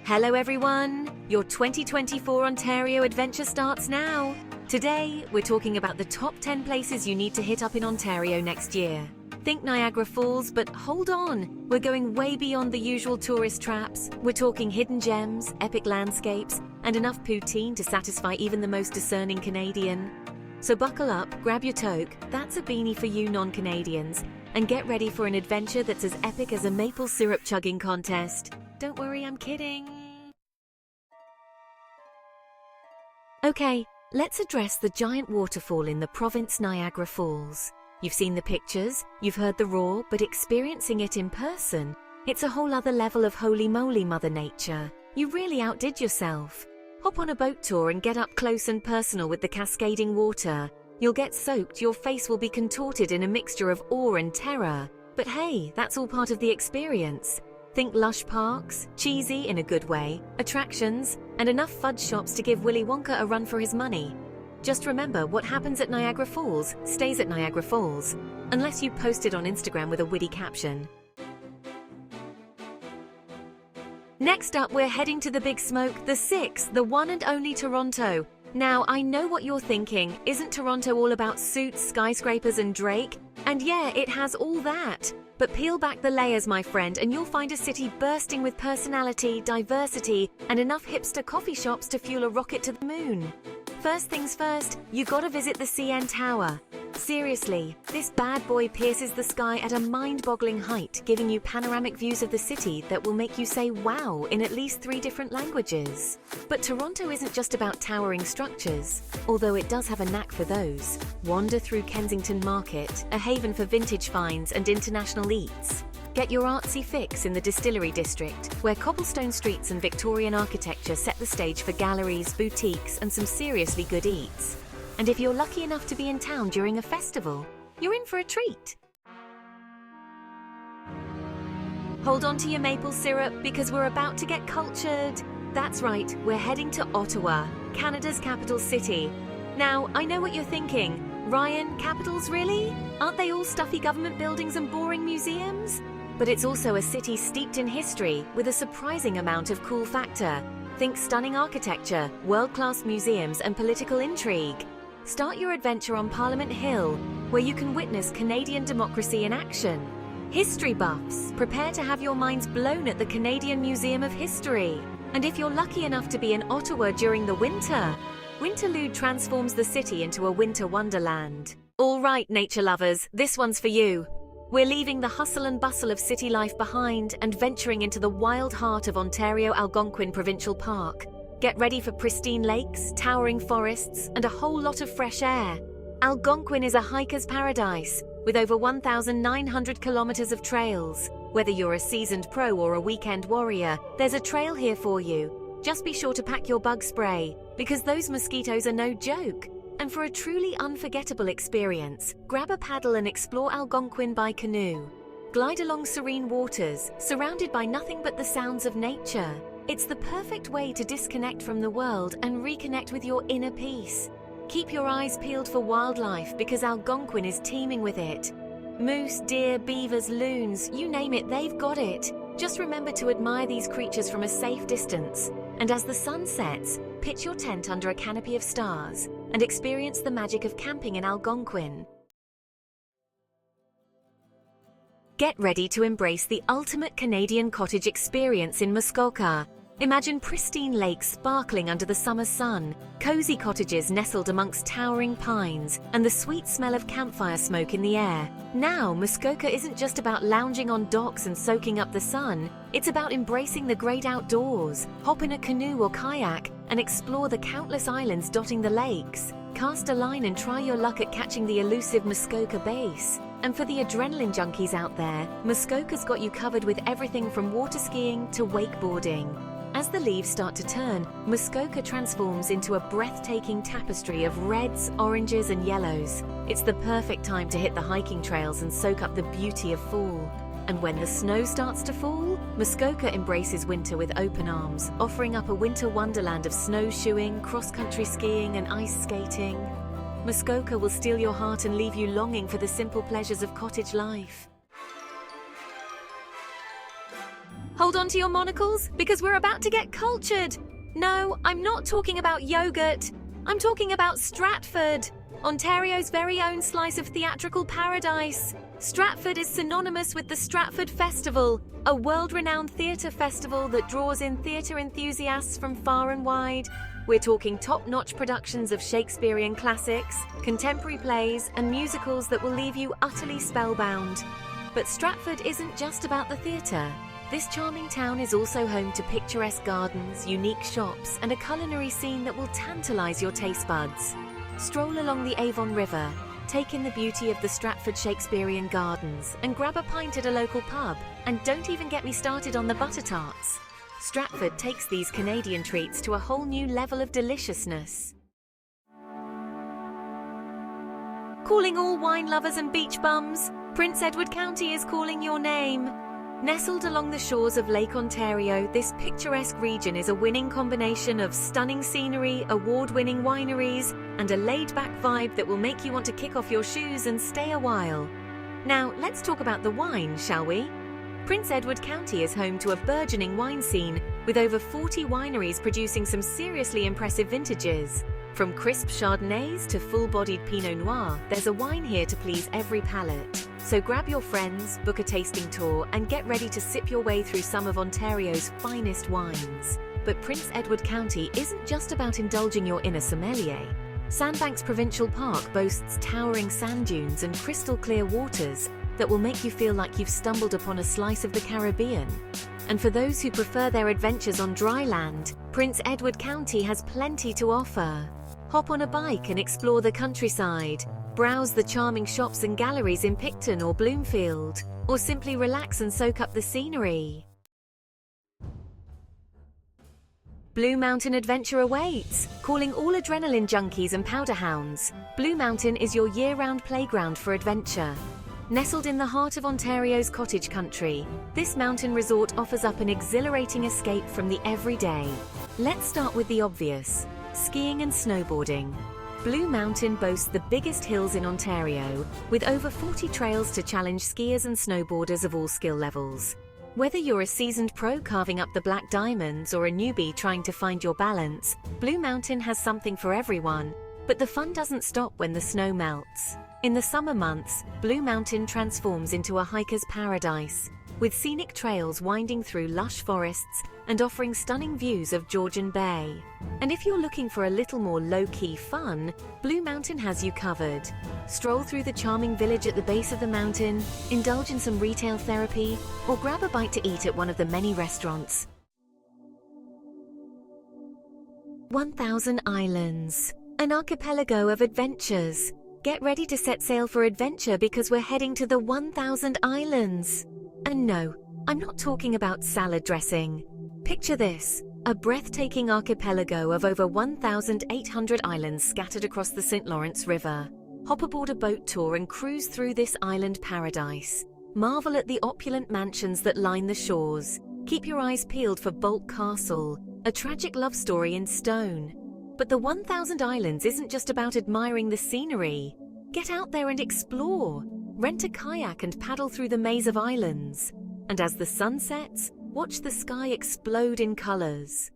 Hello everyone! Your 2024 Ontario adventure starts now. Today, we're talking about the top 10 places you need to hit up in Ontario next year. Think Niagara Falls, but hold on, we're going way beyond the usual tourist traps. We're talking hidden gems, epic landscapes, and enough poutine to satisfy even the most discerning Canadian. So buckle up, grab your toque, that's a beanie for you non-Canadians, and get ready for an adventure that's as epic as a maple syrup chugging contest. Don't worry, I'm kidding. Okay, let's address the giant waterfall in the province Niagara Falls. You've seen the pictures, you've heard the roar, but experiencing it in person, it's a whole other level of holy moly, Mother Nature. You really outdid yourself. Hop on a boat tour and get up close and personal with the cascading water. You'll get soaked, your face will be contorted in a mixture of awe and terror. But hey, that's all part of the experience. Think lush parks, cheesy in a good way, attractions, and enough fudge shops to give Willy Wonka a run for his money. Just remember, what happens at Niagara Falls stays at Niagara Falls, unless you post it on Instagram with a witty caption. Next up, we're heading to the Big Smoke, the sixth, the one and only Toronto. Now, I know what you're thinking. Isn't Toronto all about suits, skyscrapers, and Drake? And yeah, it has all that. But peel back the layers, my friend, and you'll find a city bursting with personality, diversity, and enough hipster coffee shops to fuel a rocket to the moon. First things first, you gotta visit the CN Tower. Seriously, this bad boy pierces the sky at a mind-boggling height, giving you panoramic views of the city that will make you say wow in at least 3 different languages. But Toronto isn't just about towering structures, although it does have a knack for those. Wander through Kensington Market, a haven for vintage finds and international eats. Get your artsy fix in the Distillery District, where cobblestone streets and Victorian architecture set the stage for galleries, boutiques, and some seriously good eats. And if you're lucky enough to be in town during a festival, you're in for a treat. Hold on to your maple syrup because we're about to get cultured. That's right, we're heading to Ottawa, Canada's capital city. Now, I know what you're thinking. Ryan, capitals really? Aren't they all stuffy government buildings and boring museums? But it's also a city steeped in history with a surprising amount of cool factor. Think stunning architecture, world-class museums, and political intrigue. Start your adventure on Parliament Hill, where you can witness Canadian democracy in action. History buffs, prepare to have your minds blown at the Canadian Museum of History. And if you're lucky enough to be in Ottawa during the winter, Winterlude transforms the city into a winter wonderland. All right, nature lovers, this one's for you. We're leaving the hustle and bustle of city life behind and venturing into the wild heart of Ontario Algonquin Provincial Park. Get ready for pristine lakes, towering forests, and a whole lot of fresh air. Algonquin is a hiker's paradise, with over 1,900 kilometers of trails. Whether you're a seasoned pro or a weekend warrior, there's a trail here for you. Just be sure to pack your bug spray, because those mosquitoes are no joke. And for a truly unforgettable experience, grab a paddle and explore Algonquin by canoe. Glide along serene waters, surrounded by nothing but the sounds of nature. It's the perfect way to disconnect from the world and reconnect with your inner peace. Keep your eyes peeled for wildlife because Algonquin is teeming with it. Moose, deer, beavers, loons, you name it, they've got it. Just remember to admire these creatures from a safe distance. And as the sun sets, pitch your tent under a canopy of stars and experience the magic of camping in Algonquin. Get ready to embrace the ultimate Canadian cottage experience in Muskoka. Imagine pristine lakes sparkling under the summer sun, cozy cottages nestled amongst towering pines, and the sweet smell of campfire smoke in the air. Now, Muskoka isn't just about lounging on docks and soaking up the sun. It's about embracing the great outdoors. Hop in a canoe or kayak and explore the countless islands dotting the lakes. Cast a line and try your luck at catching the elusive Muskoka bass. And for the adrenaline junkies out there, Muskoka's got you covered with everything from water skiing to wakeboarding. As the leaves start to turn, Muskoka transforms into a breathtaking tapestry of reds, oranges, and yellows. It's the perfect time to hit the hiking trails and soak up the beauty of fall. And when the snow starts to fall, Muskoka embraces winter with open arms, offering up a winter wonderland of snowshoeing, cross-country skiing, and ice skating. Muskoka will steal your heart and leave you longing for the simple pleasures of cottage life. Hold on to your monocles because we're about to get cultured. No, I'm not talking about yogurt. I'm talking about Stratford, Ontario's very own slice of theatrical paradise. Stratford is synonymous with the Stratford Festival, a world-renowned theatre festival that draws in theatre enthusiasts from far and wide. We're talking top-notch productions of Shakespearean classics, contemporary plays, and musicals that will leave you utterly spellbound. But Stratford isn't just about the theatre. This charming town is also home to picturesque gardens, unique shops, and a culinary scene that will tantalise your taste buds. Stroll along the Avon River, take in the beauty of the Stratford Shakespearean Gardens, and grab a pint at a local pub. And don't even get me started on the butter tarts. Stratford takes these Canadian treats to a whole new level of deliciousness. Calling all wine lovers and beach bums, Prince Edward County is calling your name. Nestled along the shores of Lake Ontario, this picturesque region is a winning combination of stunning scenery, award-winning wineries, and a laid-back vibe that will make you want to kick off your shoes and stay a while. Now, let's talk about the wine, shall we? Prince Edward County is home to a burgeoning wine scene, with over 40 wineries producing some seriously impressive vintages. From crisp Chardonnays to full-bodied Pinot Noir, there's a wine here to please every palate. So grab your friends, book a tasting tour, and get ready to sip your way through some of Ontario's finest wines. But Prince Edward County isn't just about indulging your inner sommelier. Sandbanks Provincial Park boasts towering sand dunes and crystal-clear waters that will make you feel like you've stumbled upon a slice of the Caribbean. And for those who prefer their adventures on dry land, Prince Edward County has plenty to offer. Hop on a bike and explore the countryside. Browse the charming shops and galleries in Picton or Bloomfield, or simply relax and soak up the scenery. Blue Mountain Adventure awaits, calling all adrenaline junkies and powder hounds. Blue Mountain is your year-round playground for adventure. Nestled in the heart of Ontario's cottage country, this mountain resort offers up an exhilarating escape from the everyday. Let's start with the obvious: skiing and snowboarding. Blue Mountain boasts the biggest hills in Ontario, with over 40 trails to challenge skiers and snowboarders of all skill levels. Whether you're a seasoned pro carving up the black diamonds or a newbie trying to find your balance, Blue Mountain has something for everyone. But the fun doesn't stop when the snow melts. In the summer months, Blue Mountain transforms into a hiker's paradise, with scenic trails winding through lush forests and offering stunning views of Georgian Bay. And if you're looking for a little more low-key fun, Blue Mountain has you covered. Stroll through the charming village at the base of the mountain, indulge in some retail therapy, or grab a bite to eat at one of the many restaurants. 1,000 Islands, an archipelago of adventures. Get ready to set sail for adventure because we're heading to the 1,000 Islands. And no, I'm not talking about salad dressing. Picture this, a breathtaking archipelago of over 1,800 islands scattered across the St. Lawrence River. Hop aboard a boat tour and cruise through this island paradise. Marvel at the opulent mansions that line the shores. Keep your eyes peeled for Bolt Castle, a tragic love story in stone. But the 1,000 Islands isn't just about admiring the scenery. Get out there and explore. Rent a kayak and paddle through the maze of islands. And as the sun sets, watch the sky explode in colours.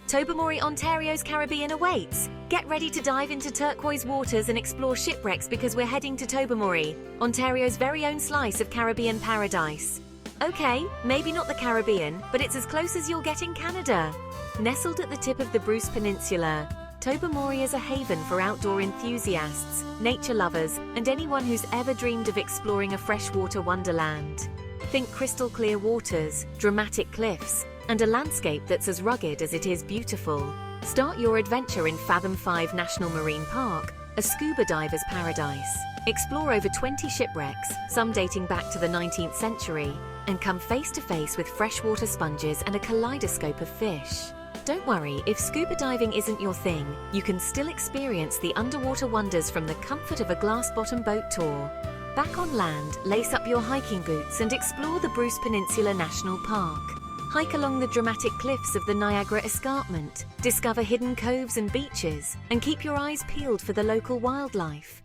Tobermory, Ontario's Caribbean awaits. Get ready to dive into turquoise waters and explore shipwrecks because we're heading to Tobermory, Ontario's very own slice of Caribbean paradise. Okay, maybe not the Caribbean, but it's as close as you'll get in Canada. Nestled at the tip of the Bruce Peninsula, Tobermory is a haven for outdoor enthusiasts, nature lovers, and anyone who's ever dreamed of exploring a freshwater wonderland. Think crystal clear waters, dramatic cliffs, and a landscape that's as rugged as it is beautiful. Start your adventure in Fathom 5 National Marine Park, a scuba diver's paradise. Explore over 20 shipwrecks, some dating back to the 19th century, and come face to face with freshwater sponges and a kaleidoscope of fish. Don't worry, if scuba diving isn't your thing, you can still experience the underwater wonders from the comfort of a glass-bottom boat tour. Back on land, lace up your hiking boots and explore the Bruce Peninsula National Park. Hike along the dramatic cliffs of the Niagara Escarpment, discover hidden coves and beaches, and keep your eyes peeled for the local wildlife.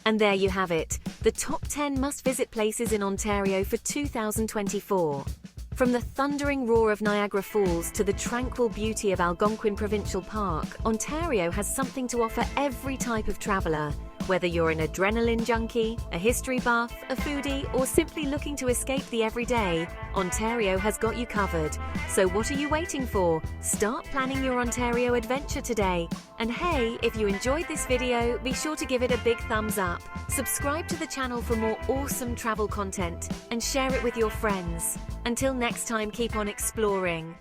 And there you have it, the top 10 must-visit places in Ontario for 2024. From the thundering roar of Niagara Falls to the tranquil beauty of Algonquin Provincial Park, Ontario has something to offer every type of traveller. Whether you're an adrenaline junkie, a history buff, a foodie, or simply looking to escape the everyday, Ontario has got you covered. So what are you waiting for? Start planning your Ontario adventure today. And hey, if you enjoyed this video, be sure to give it a big thumbs up. Subscribe to the channel for more awesome travel content and share it with your friends. Until next time, keep on exploring.